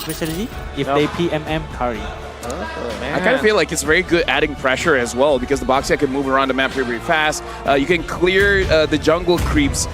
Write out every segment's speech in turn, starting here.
strategy if they PMM carry. I kind of feel like it's very good adding pressure as well because the Boxia can move around the map very, very fast. You can clear the jungle creeps.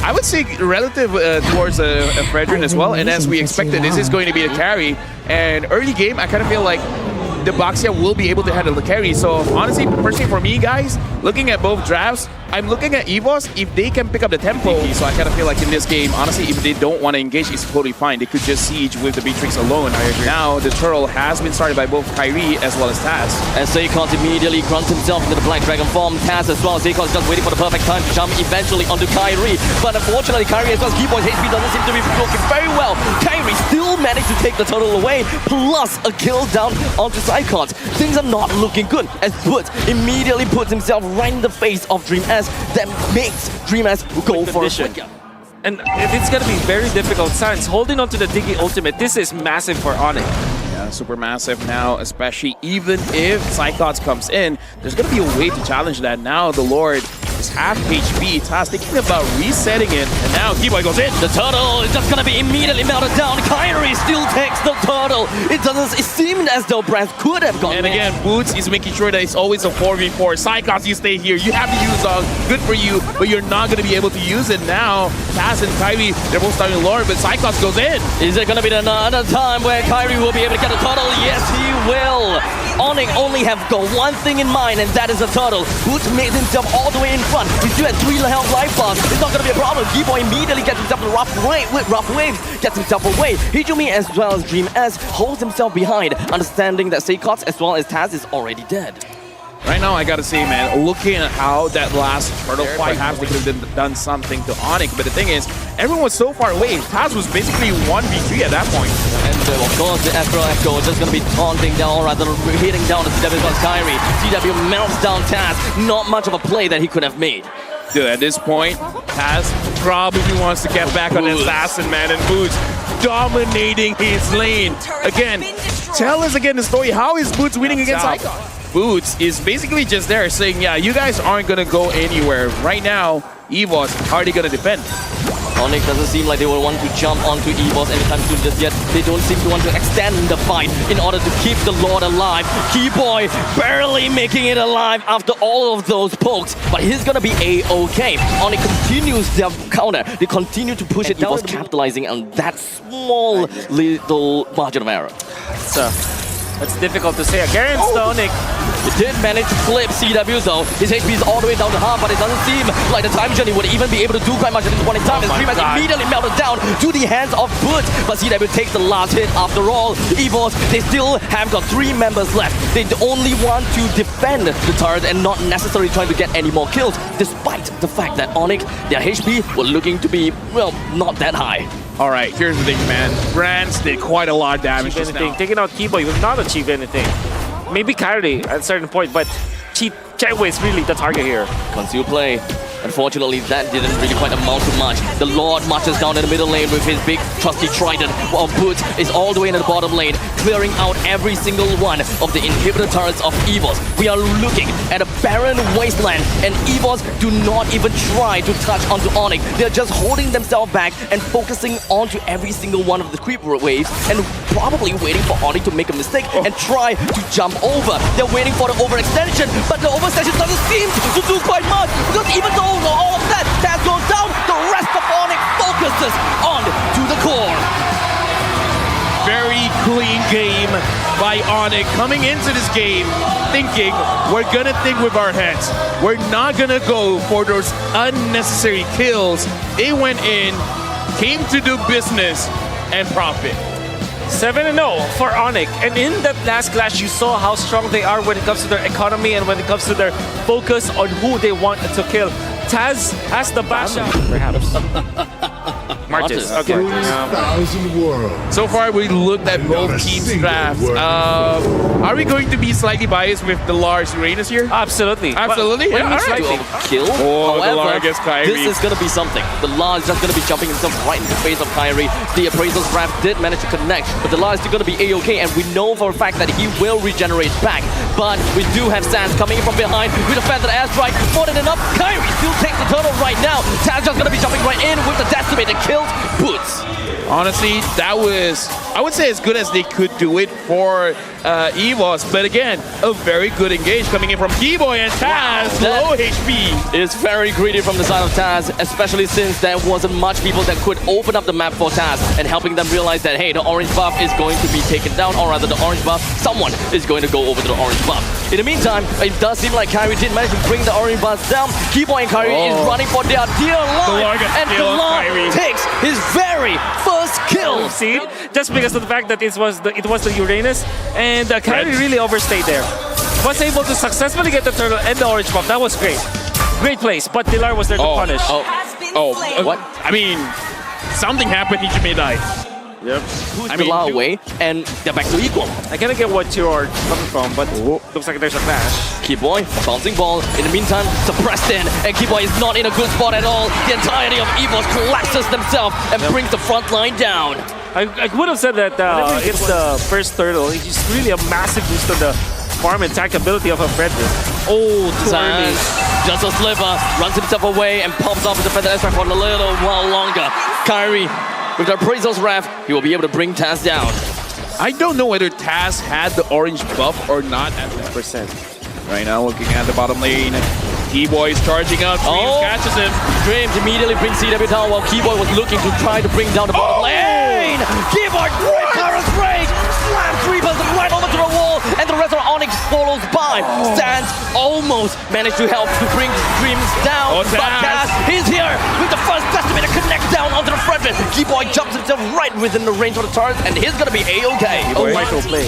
I would say relative towards Fredrin as well. And as we expected, this is going to be a carry. And early game, I kind of feel like the Boxia will be able to handle the carry. So honestly, personally for me, guys, looking at both drafts, I'm looking at EVOS if they can pick up the tempo. So I kind of feel like in this game, honestly, if they don't want to engage, it's totally fine. They could just siege with the Beatrix alone. I agree. Now the turtle has been started by both Kyrie as well as Taz. And Zaycons immediately grunts himself into the Black Dragon form. Taz as well. Zaycons just waiting for the perfect time to jump eventually onto Kyrie. But unfortunately, Kyrie as well as Keyboy's HP doesn't seem to be working very well. Kyrie still managed to take the turtle away, plus a kill down onto Zaycons. Things are not looking good as Butz immediately puts himself right in the face of Dream S. That makes Dream S go for a flicker. And it's going to be very difficult. Sans holding on to the Diggy ultimate. This is massive for Onic. Yeah, super massive now, especially even if Psychots comes in, there's going to be a way to challenge that. Now the Lord is half HP. Taz thinking about resetting it, and now Keyboy goes in. The turtle is just going to be immediately melted down. Kyrie still takes the turtle. It seemed as though Brand could have gone. And again, Boots is making sure that it's always a 4v4. Psychots, you stay here. You have to use Dog. Good for you, but you're not going to be able to use it now. Taz and Kyrie, they're both starting Lord, but Psychots goes in. Is it going to be another time where Kyrie will be able to get a turtle? Yes, he will. Onic only have got one thing in mind, and that is a turtle. Boots made himself all the way in front. He still had 3 health life bars. It's not going to be a problem. Keyboy immediately gets himself a rough waves, gets himself away. Hijumi as well as Dream S holds himself behind, understanding that Zaycons as well as Taz is already dead. Right now, I gotta say, man, looking at how that last turtle fight, perhaps they could have done something to Onic, but the thing is, everyone was so far away. Taz was basically 1v3 at that point. And of course, the Echo is just gonna be taunting down, rather than hitting down the CW plus Kyrie. CW melts down Taz. Not much of a play that he could have made. Dude, at this point, Taz probably wants to get back on Assassin, man, and Boots dominating his lane. Again, tell us again the story. How is Boots winning against Icon? Boots is basically just there saying, yeah, you guys aren't going to go anywhere. Right now, EVOS, how are they going to defend? Onic doesn't seem like they will want to jump onto EVOS anytime soon just yet. They don't seem to want to extend the fight in order to keep the Lord alive. Keyboy barely making it alive after all of those pokes, but he's gonna be A-okay. Onic continues their counter. They continue to push it down, capitalizing on that small little margin of error. It's difficult to say against Onic. It did manage to flip CW though. His HP is all the way down to half, but it doesn't seem like the time journey would even be able to do quite much at this point in time. As Dream immediately melted down to the hands of Butz, but CW takes the last hit after all. EVOS, they still have got 3 members left. They only want to defend the turret and not necessarily trying to get any more kills, despite the fact that Onic, their HP were looking to be, well, not that high. All right, here's the thing, man. Brands did quite a lot of damage just now. Taking out Keyboy will not achieve anything. Maybe Kyrie at a certain point, but Chadway is really the target here. Conceal play. Unfortunately, that didn't really quite amount to much. The Lord marches down in the middle lane with his big trusty trident, while Butz is all the way in the bottom lane, clearing out every single one of the inhibitor turrets of EVOS. We are looking at a barren wasteland, and EVOS do not even try to touch onto Onic. They're just holding themselves back and focusing onto every single one of the creep waves, and probably waiting for Onic to make a mistake and try to jump over. They're waiting for the overextension, but the overextension doesn't seem to do quite much, because even though all of that goes down, the rest of Onic focuses on to the core. Very clean game by Onic coming into this game thinking we're gonna think with our heads. We're not gonna go for those unnecessary kills. They went in, came to do business and profit. 7-0 for Onic, and in that last clash you saw how strong they are when it comes to their economy and when it comes to their focus on who they want to kill. Taz has the Basha. Perhaps. Martis. Okay. So far, we looked at both teams' drafts. Are we going to be slightly biased with the Lars Uranus here? Absolutely. Absolutely? Yeah, all right. Kill. Oh, however, the Lars against Kyrie. This is going to be something. The Lars is just going to be jumping himself right in the face of Kyrie. The Appraisal's draft did manage to connect, but the Lars is still going to be A-okay, and we know for a fact that he will regenerate back. But we do have Sans coming in from behind with a feathered airstrike. More than enough. Kyrie still takes the turtle right now. Sans just going to be jumping right in with the decimate and kills Butz. Honestly, that was, I would say, as good as they could do it for EVOS. But again, a very good engage coming in from Keyboy and Taz. Low HP. It's very greedy from the side of Taz, especially since there wasn't much people that could open up the map for Taz and helping them realize that, hey, the orange buff is going to be taken down, or rather the orange buff, someone is going to go over to the orange buff. In the meantime, it does seem like Kyrie did manage to bring the orange buff down. Keyboy and Kyrie is running for their dear life, and DeLar takes his very first kill. See, just because of the fact that it was the Uranus, and Kyrie really overstayed there. Was able to successfully get the turtle and the orange buff. That was great. Great place, but DeLar was there to punish. What? I mean, something happened, Ichime died. Yep. Push DeLar away, and they're back to equal. I kind of get what you're coming from, but looks like there's a clash. Keyboy, bouncing ball. In the meantime, suppressed in, and Keyboy is not in a good spot at all. The entirety of EVOS collapses themselves and brings the front line down. I would have said that it's the first turtle. It's just really a massive boost on the farm attack ability of a Frederick. Oh, too early. Just a sliver, runs himself away and pops off with the feather aspect for a little while longer. Kyrie, with the Appraisal's Wrath, he will be able to bring Taz down. I don't know whether Taz had the orange buff or not at this percent. Right now, looking at the bottom lane, Keyboy is charging up. Dreams catches him. Dreams immediately brings CW down while Keyboy was looking to try to bring down the bottom lane. Keyboy, great Tyrant's Rage, slams Reapers right over to the wall, and the rest of Onic follows by. Sands almost managed to help to bring Dreams down, but Taz, he's here with the first Destiny to connect down onto the Frederick. Keyboy jumps himself right within the range of the turret, and he's gonna be A-OK. Micro play.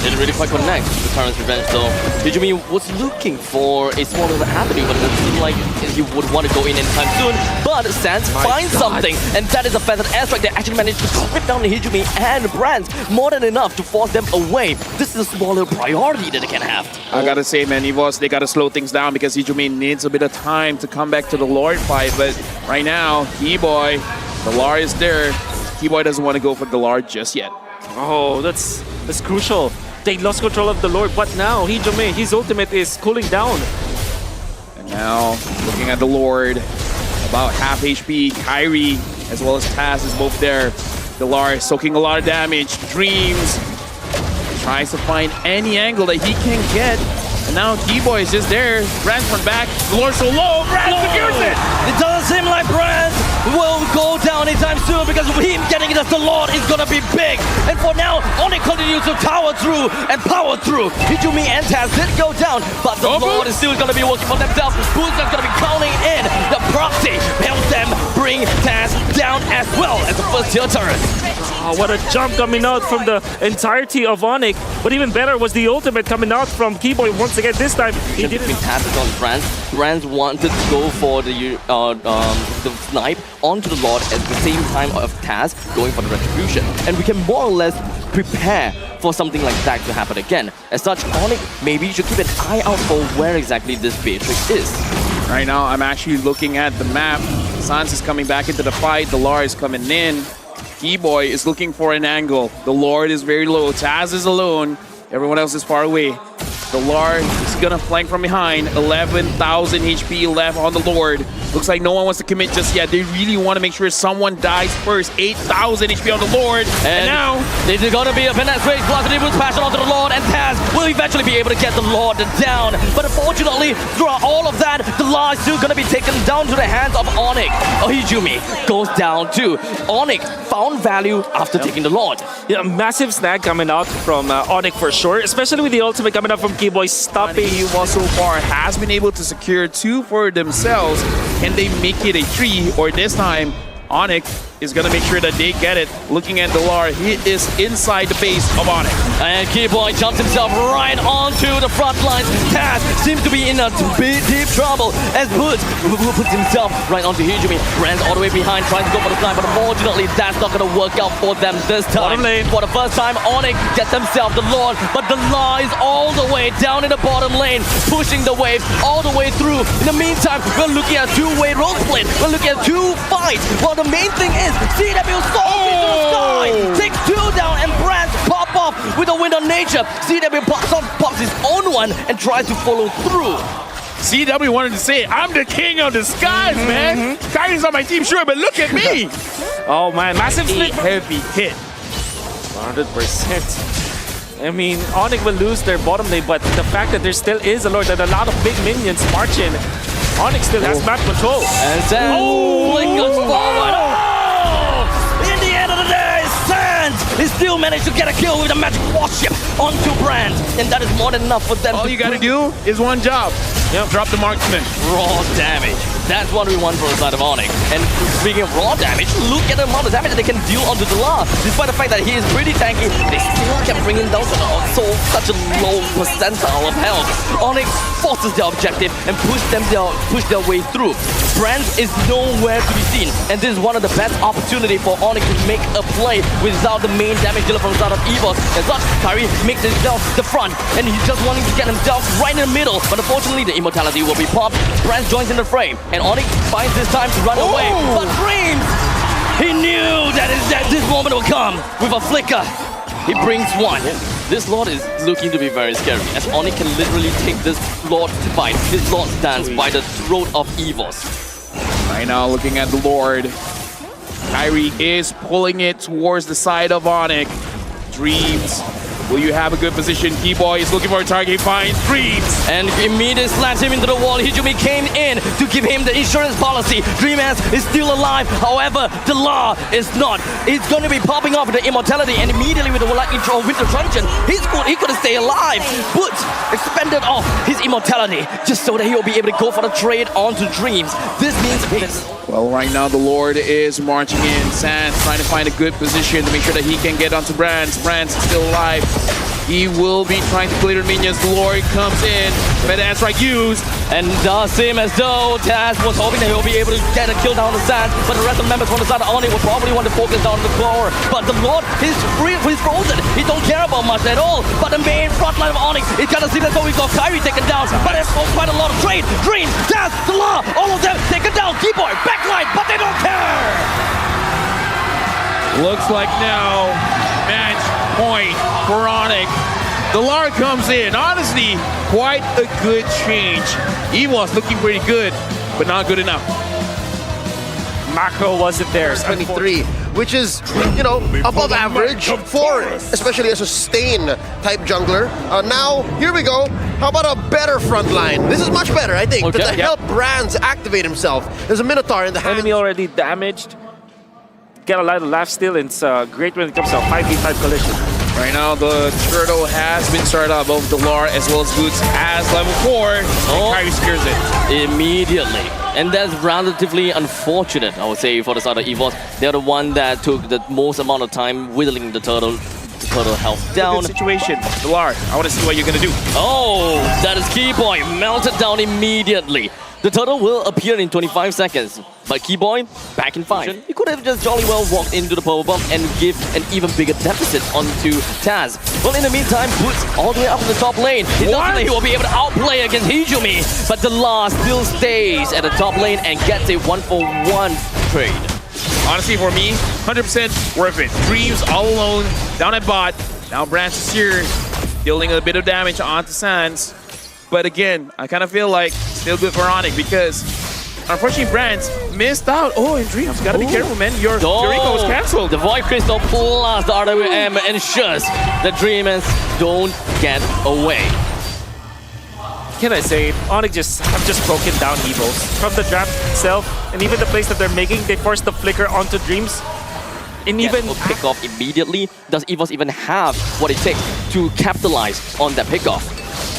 Didn't really quite connect the Tyrant's Revenge, so Hijumi was looking for a small little happening, but it doesn't seem like he would want to go in anytime soon. But Sands finds something, and that is a feathered airstrike that actually managed to clip down Hijumi and Brands more than enough to force them away. This is a small little priority that they can have. I gotta say, man, EVOS, they gotta slow things down because Hijumi needs a bit of time to come back to the Lord fight. But right now, Keyboy, the Lord is there. Keyboy doesn't want to go for the Lord just yet. Oh, that's crucial. They lost control of the Lord, but now Hijumi, his ultimate is cooling down. And now, looking at the Lord, about half HP, Kyrie as well as Taz is both there. DeLar soaking a lot of damage. Dreams tries to find any angle that he can get. And now Keyboy is just there. Brands from back. DeLar so low. Brands secures it. It doesn't seem like Brands will go down anytime soon because him getting it as the Lord is gonna be big. And for now, Onic continues to tower through and power through. Hijumi and Taz did go down, but the Lord is still gonna be working for themselves. Boots are gonna be counting in. The proxy helps them bring Taz down as well as the first tier turret. Oh, what a jump coming out from the entirety of Onic. But even better was the ultimate coming out from Keyboy once again. This time, he didn't. Taz on Brands. Brands wanted to go for the snipe onto the Lord at the same time of Taz going for the retribution. And we can more or less prepare for something like that to happen again. As such, Onic maybe should keep an eye out for where exactly this Beatrix is. Right now, I'm actually looking at the map. Sans is coming back into the fight. The Lord is coming in. Keyboy is looking for an angle. The Lord is very low. Taz is alone. Everyone else is far away. The Lord is gonna flank from behind. 11,000 HP left on the Lord. Looks like no one wants to commit just yet. They really want to make sure someone dies first. 8,000 HP on the Lord. And now there's gonna be a penetration plus an boost passion onto the Lord, and Taz will eventually be able to get the Lord down. But unfortunately, throughout all of that, the Lord is still gonna be taken down to the hands of Onic. Hijumi goes down too. Onic found value after taking the Lord. Yeah, massive snag coming out from Onic for sure, especially with the ultimate coming out from Keyboy stopping. EVOS so far has been able to secure 2 for themselves. Can they make it a 3? Or this time, Onic is going to make sure that they get it. Looking at DeLar, he is inside the base of Onic. And Keyboy jumps himself right onto the front lines. Taz seems to be in a deep trouble as Boots puts himself right onto Hijumi. Brands all the way behind, trying to go for the snipe, but unfortunately that's not going to work out for them this time. For the first time, Onic gets himself the Lord, but the Law is all the way down in the bottom lane, pushing the wave all the way through. In the meantime, we're looking at a 2-way roll split. We're looking at 2 fights. Well, the main thing is CW soars into the sky, takes 2 down, and Brands pop off with a wind of nature. CW pops his own one and tries to follow through. CW wanted to say, I'm the king of the skies, man. Kyrie's on my team, sure, but look at me. Oh man, massive split. Heavy hit. 100%. I mean, Onic will lose their bottom lane, but the fact that there still is a Lord and a lot of big minions marching, Onic still has map control. And Sands flickers forward. Oh! In the end of the day, Sands is still managed to get a kill with a magic warship onto Brand, and that is more than enough for them. All you gotta do is one job. Yep. Drop the marksman. Raw damage. That's what we want for the side of Onic. And speaking of raw damage, look at the amount of damage that they can deal onto the Delar. Despite the fact that he is pretty tanky, they still can bring him down to such a low percentile of health. Onic forces their objective and push their way through. Brand is nowhere to be seen, and this is one of the best opportunity for Onic to make a play without the main damage dealer from the side of EVOS. As such, Kyrie makes himself the front, and he's just wanting to get himself right in the middle, but unfortunately the immortality will be popped. Brand joins in the fray, and Onic finds this time to run away, but Dreams! He knew that this moment would come with a flicker. He brings one. This Lord is looking to be very scary, as Onic can literally take this Lord fight, this Lord stance by the throat of EVOS. Right now, looking at the Lord, Kyrie is pulling it towards the side of Onic. Dreams, will you have a good position? Keyboy is looking for a target, he finds Dreams. And immediately slams him into the wall. Hijumi came in to give him the insurance policy. Dreamhands is still alive, however, the law is not. It's going to be popping off with the immortality, and immediately with the lightning throw Winter Truncheon, he could stay alive, but expended off his immortality just so that he'll be able to go for the trade onto Dreams. This means Well, right now the Lord is marching in. Sands trying to find a good position to make sure that he can get onto Brands. Brands is still alive. He will be trying to clear minions. The Lord comes in. Bad strike used. and does seem as though Taz was hoping that he'll be able to get a kill down the Sands, but the rest of the members from the side of Onic will probably want to focus down the core. But the Lord, he's frozen. He don't care about much at all. But the main front line of Onic, it kind of seems as though we've got Kyrie taken down. But there's quite a lot of trade. Dream, Taz, the Law, all of them taken down. Keyboy, backline, but they don't care. Looks like now match point for Onic. The Lar comes in. Honestly, quite a good change. EVOS looking pretty good, but not good enough. Macro wasn't there. 23, which is, you know, above average for especially a sustain type jungler. Now, here we go. How about a better front line? This is much better, I think, Okay. to help Brands activate himself. There's a Minotaur in the hand. Enemy already damaged. Get a lot of life steal. It's great when it comes to a 5v5 collision. Right now, the turtle has been started up, both the Lar as well as Boots as level 4. And Kyrie secures it. Immediately. And that's relatively unfortunate, I would say, for the side of EVOS. They're the one that took the most amount of time whittling the turtle health down. Good situation. The Lar, I want to see what you're going to do. Oh, that is Keyboy. Melted down immediately. The turtle will appear in 25 seconds. But Keyboy, back in 5. He could have just jolly well walked into the power bomb and give an even bigger deficit onto Taz. Well, in the meantime, Boots all the way up in the top lane. He doesn't think he will be able to outplay against Hijumi. But the La still stays at the top lane and gets a 1-for-1 trade. Honestly, for me, 100% worth it. Dreams all alone, down at bot. Now Branch is here, dealing a bit of damage onto Sands. But again, I kind of feel like still good for Onic because unfortunately Brands missed out. Oh, and Dreams, gotta be careful, man. Your Eureka was cancelled. The Void Crystal plus the RWM ensures the Dreamers don't get away. Can I say, Onic have just broken down EVOS. From the draft itself, and even the plays that they're making, they force the flicker onto Dreams. And even will pick off immediately. Does EVOS even have what it takes to capitalize on that pickoff?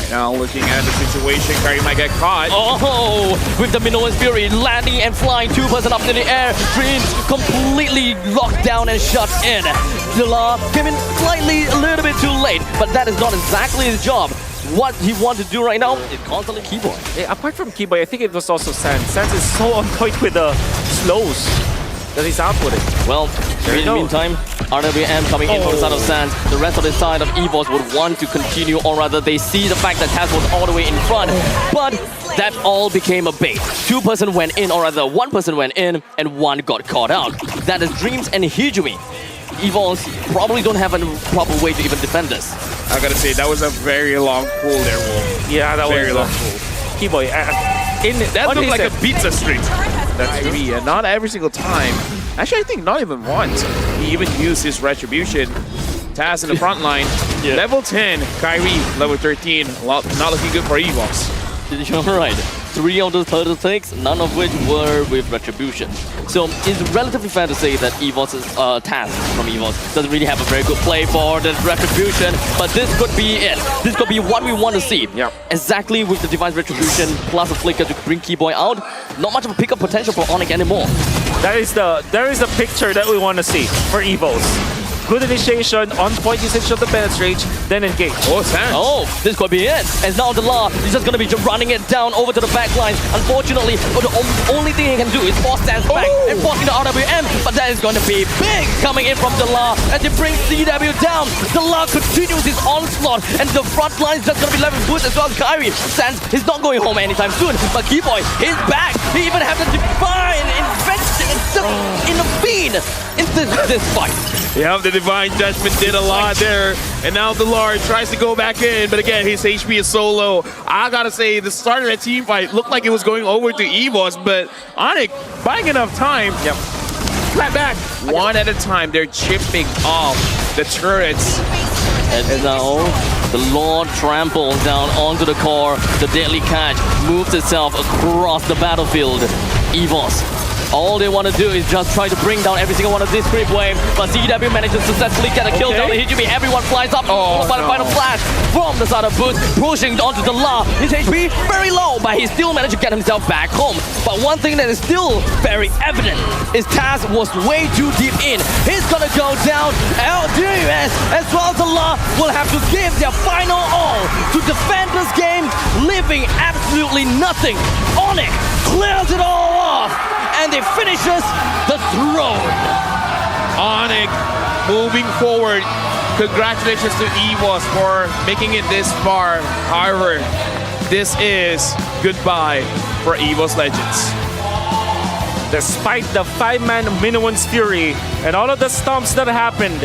Right now, looking at the situation, Kyrie might get caught. Oh, with the Minoan's Fury landing and flying 2% up in the air. Dreams completely locked down and shut in. Dila came in slightly a little bit too late, but that is not exactly his job. What he wants to do right now is constantly Keyboy. yeah, apart from Keyboy, I think it was also Sands. Sands is so on point with the slows that he's outputting. Well, in the meantime, RWM coming in from the side of Sands. The rest of the side of EVOS would want to continue, or rather they see the fact that Taz was all the way in front. But that all became a bait. 2% went in, or rather 1% went in, and 1 got caught out. That is Dreams and Hijumi. EVOS probably don't have a proper way to even defend this. I gotta say, that was a very long pull there, Wolf. Yeah, that Very was long pull. Keyboy. That looked like a pizza street. That's Kyrie, and not every single time Actually, I think not even once. He even used his retribution. Taz in the front line. Level 10, Kyrie, level 13. Not looking good for EVOS. You're right. 3 out of 36, none of which were with retribution. So it's relatively fair to say that EVOS's task from EVOS doesn't really have a very good play for the retribution, but this could be it. This could be what we want to see. Yeah. Exactly with the Divine Retribution plus a flicker to bring Keyboy out. Not much of a pickup potential for Onic anymore. There is the picture that we want to see for EVOS. Good initiation, on point usage of the penetrate, then engage. Oh, Sam. Oh, this could be it. And now the Law is just going to be running it down over to the back line. Unfortunately, the only thing he can do is force Sans back and forcing the RWM. But that is going to be big coming in from the Law as he brings CW down. The Law continues his onslaught and the front line is just going to be left with boost as well as Kyrie. Sans is not going home anytime soon, but Keyboy is back. He even has the Divine in the feed in this fight. Yeah, the Divine Judgment did a lot there. And now the Lord tries to go back in, but again, his HP is so low. I gotta say, the start of that team fight looked like it was going over to EVOS, but Onic, buying enough time, clap back. One at a time, they're chipping off the turrets. And now the Lord tramples down onto the core. The Deadly Catch moves itself across the battlefield. EVOS, all they want to do is just try to bring down every single one of this creep wave, but CW manages to successfully get a kill down the HGB. Everyone flies up, followed by the final flash from the side of Boots, pushing onto the La. His HP very low, but he still managed to get himself back home. But one thing that is still very evident is Taz was way too deep in. He's gonna go down. LDUS as well as the La will have to give their final all to defend this game, leaving absolutely nothing. Onic clears it all off, and it finishes the throne. Onic moving forward. Congratulations to EVOS for making it this far. However, this is goodbye for EVOS Legends. Despite the 5-man Minuan's Fury and all of the stomps that happened,